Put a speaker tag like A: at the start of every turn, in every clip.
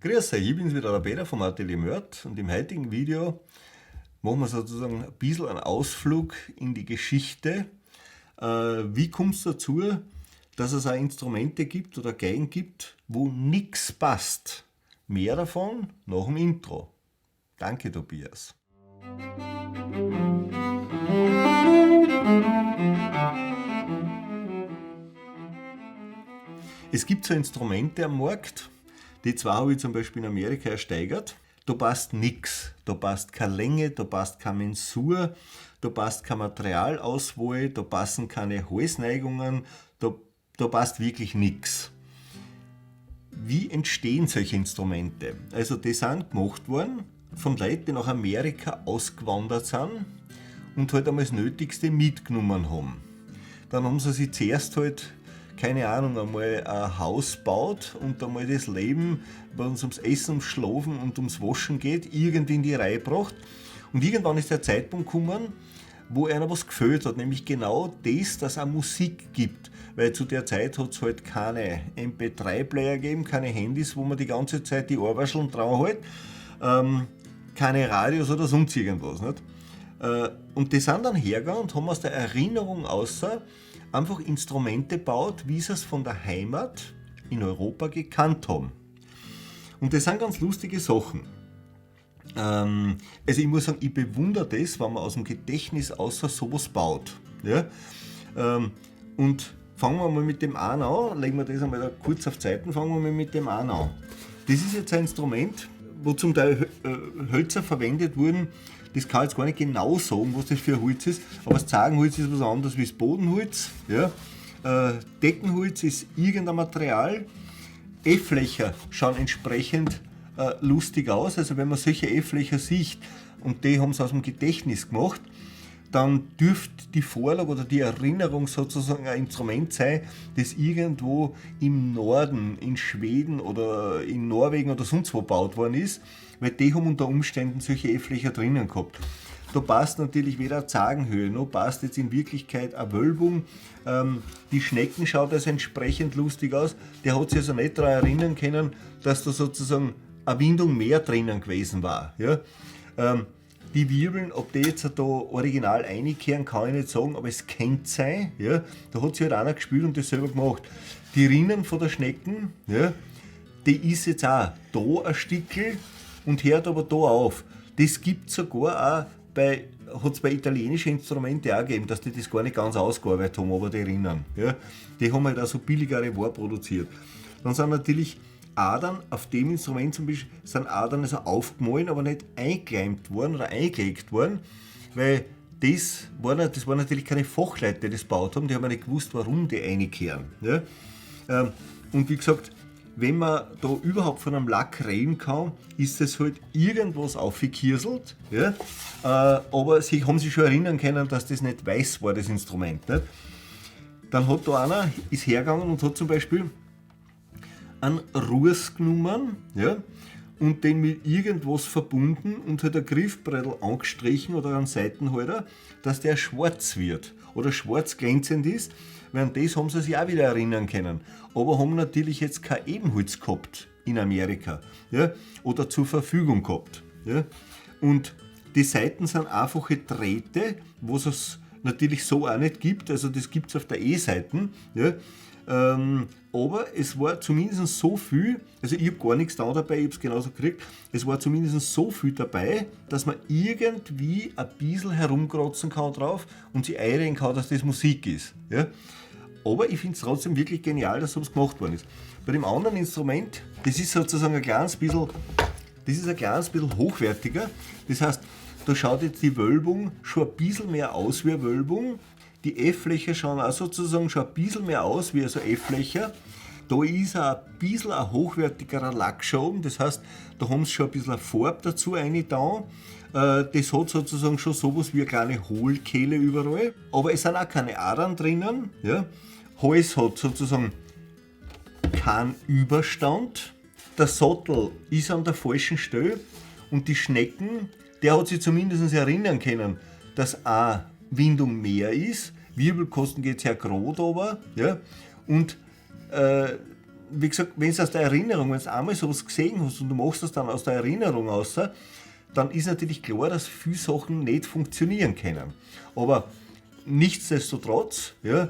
A: Grüß euch, ich bin's wieder, der Peter vom Atelier Mörd und im heutigen Video machen wir sozusagen ein bisschen einen Ausflug in die Geschichte. Wie kommt es dazu, dass es auch Instrumente gibt oder Geigen gibt, wo nichts passt? Mehr davon nach dem Intro. Danke, Tobias. Es gibt so Instrumente am Markt, die zwei habe ich zum Beispiel in Amerika ersteigert. Da passt nichts. Da passt keine Länge, da passt keine Mensur, da passt keine Materialauswahl, da passen keine Halsneigungen, da passt wirklich nichts. Wie entstehen solche Instrumente? Also die sind gemacht worden von Leuten, die nach Amerika ausgewandert sind und halt einmal das Nötigste mitgenommen haben. Dann haben sie sich zuerst halt, keine Ahnung, einmal ein Haus baut und einmal das Leben, wenn es ums Essen, ums Schlafen und ums Waschen geht, irgendwie in die Reihe gebracht. Und irgendwann ist der Zeitpunkt gekommen, wo einer was gefehlt hat, nämlich genau das, dass es auch Musik gibt. Weil zu der Zeit hat es halt keine MP3-Player gegeben, keine Handys, wo man die ganze Zeit die Ohrwascheln dran hält, keine Radios oder sonst irgendwas. Nicht? Und die sind dann hergegangen und haben aus der Erinnerung außer einfach Instrumente gebaut, wie sie es von der Heimat in Europa gekannt haben. Und das sind ganz lustige Sachen. Also ich muss sagen, ich bewundere das, wenn man aus dem Gedächtnis außer sowas baut. Ja? Und fangen wir mal mit dem einen an, legen wir das einmal da kurz auf Zeiten, fangen wir mal mit dem einen an. Das ist jetzt ein Instrument, wo zum Teil Hölzer verwendet wurden. Das kann ich jetzt gar nicht genau sagen, was das für ein Holz ist, aber das Zagenholz ist was anderes wie das Bodenholz. Ja? Deckenholz ist irgendein Material. F-Löcher schauen entsprechend lustig aus. Also wenn man solche F-Löcher sieht und die haben es aus dem Gedächtnis gemacht, dann dürfte die Vorlage oder die Erinnerung sozusagen ein Instrument sein, das irgendwo im Norden, in Schweden oder in Norwegen oder sonst wo gebaut worden ist, weil die haben unter Umständen solche F-Löcher drinnen gehabt. Da passt natürlich weder eine Zagenhöhe, noch passt jetzt in Wirklichkeit eine Wölbung. Die Schnecken schaut also entsprechend lustig aus. Der hat sich also nicht daran erinnern können, dass da sozusagen eine Windung mehr drinnen gewesen war. Ja? Die Wirbeln, ob die jetzt da original einkehren, kann ich nicht sagen, aber es könnte sein. Ja? Da hat sich halt einer gespielt und das selber gemacht. Die Rinnen von der Schnecken, ja, die ist jetzt auch da ein Stückel und hört aber da auf. Das gibt es sogar auch hat es bei italienischen Instrumenten auch gegeben, dass die das gar nicht ganz ausgearbeitet haben, aber die Rinnen. Ja? Die haben halt auch so billigere Ware produziert. Dann sind natürlich Adern, auf dem Instrument zum Beispiel, sind Adern also aufgemalt, aber nicht eingekleimt worden oder eingelegt worden, weil das waren natürlich keine Fachleute, die das gebaut haben, die haben nicht gewusst, warum die reinkehren. Ja? Und wie gesagt, wenn man da überhaupt von einem Lack reden kann, ist das halt irgendwas aufgekieselt, ja? Aber sie haben sich schon erinnern können, dass das nicht weiß war, das Instrument. Nicht? Dann hat da einer, ist hergegangen und hat zum Beispiel einen Ruß genommen, ja, und den mit irgendwas verbunden und hat ein Griffbrettel angestrichen oder einen Seitenhalter, dass der schwarz wird oder schwarz glänzend ist. Während das haben sie sich auch wieder erinnern können. Aber haben natürlich jetzt kein Ebenholz gehabt in Amerika, ja, oder zur Verfügung gehabt. Ja. Und die Seiten sind einfache Drähte, was es natürlich so auch nicht gibt. Also das gibt es auf der E-Seite. Ja. Aber es war zumindest so viel, also ich habe gar nichts da dabei, ich habe es genauso gekriegt, es war zumindest so viel dabei, dass man irgendwie ein bisschen herumkratzen kann drauf und sich einreden kann, dass das Musik ist. Ja? Aber ich finde es trotzdem wirklich genial, dass sowas gemacht worden ist. Bei dem anderen Instrument, das ist sozusagen ein kleines bisschen hochwertiger, das heißt, da schaut jetzt die Wölbung schon ein bisschen mehr aus wie eine Wölbung. Die F-Löcher schauen auch sozusagen schon ein bisschen mehr aus wie also F-Löcher. Da ist auch ein bisschen ein hochwertigerer Lack schon, das heißt, da haben sie schon ein bisschen eine Farbe dazu reingetan. Das hat sozusagen schon sowas wie eine kleine Hohlkehle überall. Aber es sind auch keine Adern drinnen. Ja. Hals hat sozusagen keinen Überstand. Der Sattel ist an der falschen Stelle und die Schnecken, der hat sich zumindest erinnern können, dass eine Windung mehr ist. Wirbelkosten geht sehr gerade runter. Ja? Und wie gesagt, wenn es aus der Erinnerung, wenn du einmal sowas gesehen hast und du machst das dann aus der Erinnerung raus, dann ist natürlich klar, dass viele Sachen nicht funktionieren können. Aber nichtsdestotrotz, ja,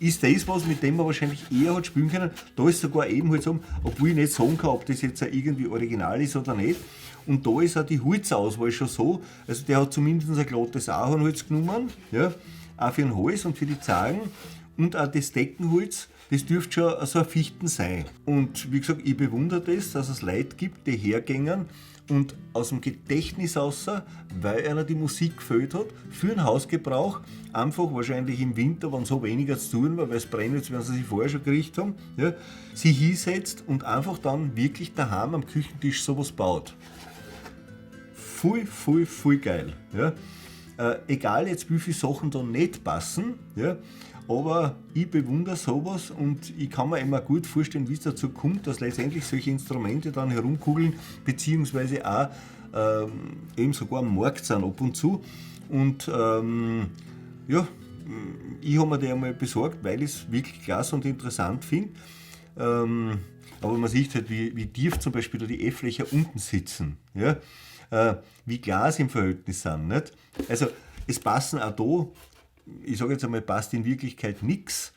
A: ist das was, mit dem man wahrscheinlich eher hat spielen können. Da ist sogar eben halt so, obwohl ich nicht sagen kann, ob das jetzt irgendwie original ist oder nicht. Und da ist auch die Holzauswahl schon so, also der hat zumindest ein glattes Ahornholz genommen, ja, auch für den Hals und für die Zangen und auch das Deckenholz, das dürfte schon so ein Fichten sein. Und wie gesagt, ich bewundere das, dass es Leute gibt, die hergängen und aus dem Gedächtnis raus, weil einer die Musik gefällt hat, für den Hausgebrauch, einfach wahrscheinlich im Winter, wenn so weniger zu tun war, weil es brennt, jetzt werden sie sich vorher schon gekriegt haben, ja, sie hinsetzt und einfach dann wirklich daheim am Küchentisch sowas baut. Voll geil. Ja. Egal jetzt wie viele Sachen da nicht passen, ja, aber ich bewundere sowas und ich kann mir immer gut vorstellen, wie es dazu kommt, dass letztendlich solche Instrumente dann herumkugeln, beziehungsweise auch eben sogar am Markt sind ab und zu. Und ja, ich habe mir die einmal besorgt, weil ich es wirklich klasse und interessant finde. Aber man sieht halt, wie tief zum Beispiel da die F-Löcher unten sitzen. Ja? Wie Glas im Verhältnis sind. Nicht? Also es passen auch da, ich sage jetzt einmal, passt in Wirklichkeit nichts,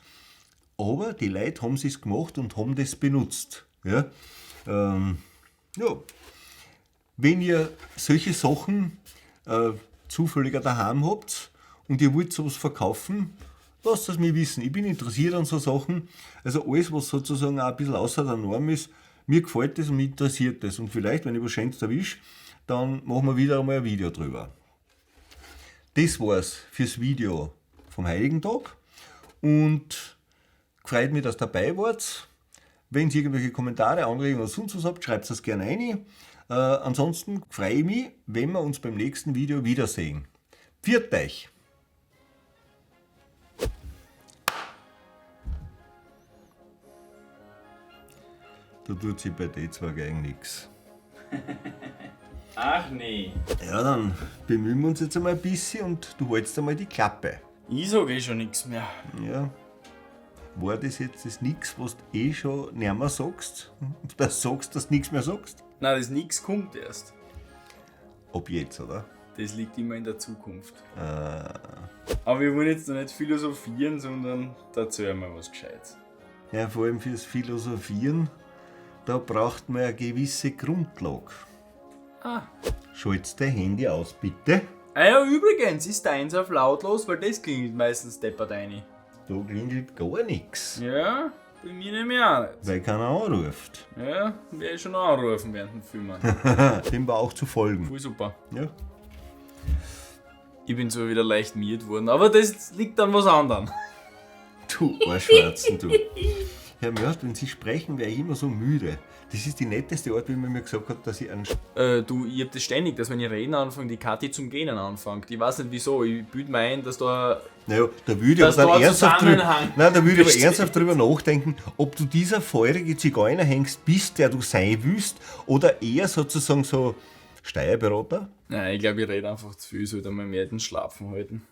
A: aber die Leute haben es gemacht und haben das benutzt. Ja? Ja. Wenn ihr solche Sachen zufälliger daheim habt und ihr wollt sowas verkaufen, lasst es mir wissen. Ich bin interessiert an so Sachen. Also alles, was sozusagen auch ein bisschen außer der Norm ist, mir gefällt das und mich interessiert das. Und vielleicht, wenn ich was Schönes erwische, dann machen wir wieder einmal ein Video drüber. Das war's fürs Video vom Heiligen Tag. Und freut mich, dass ihr dabei wart. Wenn ihr irgendwelche Kommentare, Anregungen oder sonst was habt, schreibt es gerne rein. Ansonsten freue ich mich, wenn wir uns beim nächsten Video wiedersehen. Pfiat euch! Da tut sich bei den zwei Geigen nichts.
B: Ach nee.
A: Ja, dann bemühen wir uns jetzt einmal ein bisschen und du hältst einmal die Klappe.
B: Ich sage eh schon nichts mehr.
A: Ja. War das jetzt das Nix, was du eh schon nicht mehr sagst? Dass du sagst, dass du nichts mehr sagst?
B: Nein, das nix kommt erst.
A: Ab jetzt, oder?
B: Das liegt immer in der Zukunft. Aber wir wollen jetzt noch nicht philosophieren, sondern dazu einmal was Gescheites.
A: Ja, vor allem fürs Philosophieren, da braucht man eine gewisse Grundlage.
B: Ah.
A: Schalt's dein Handy aus, bitte.
B: Ah ja, übrigens, ist deins auf lautlos, weil das klingelt meistens deppert rein.
A: Da klingelt gar nichts,
B: Ja, bei mir nämlich auch nicht.
A: weil keiner anruft.
B: Ja, werde ich schon noch anrufen während dem Filmen.
A: Dem war auch zu folgen.
B: Voll super.
A: Ja.
B: Ich bin zwar wieder leicht miert worden, aber das liegt an was anderem.
A: Du Arschwarzen, du. Herr Mörst, wenn Sie sprechen, wäre ich immer so müde. Das ist die netteste Art, wie man mir gesagt hat, dass ich einen...
B: Ich hab das ständig, dass wenn ich reden anfange, die Kathi zum Gähnen anfängt. Ich weiß nicht wieso, ich bilde mir ein, dass da...
A: Naja, da würde ich aber dann ernsthaft drüber nachdenken, ob du dieser feurige Zigeunerhengst bist, der du sein willst, oder eher sozusagen so Steuerberater?
B: Nein, ich glaube, ich rede einfach zu viel, sollte mal mehr den Schlafen halten.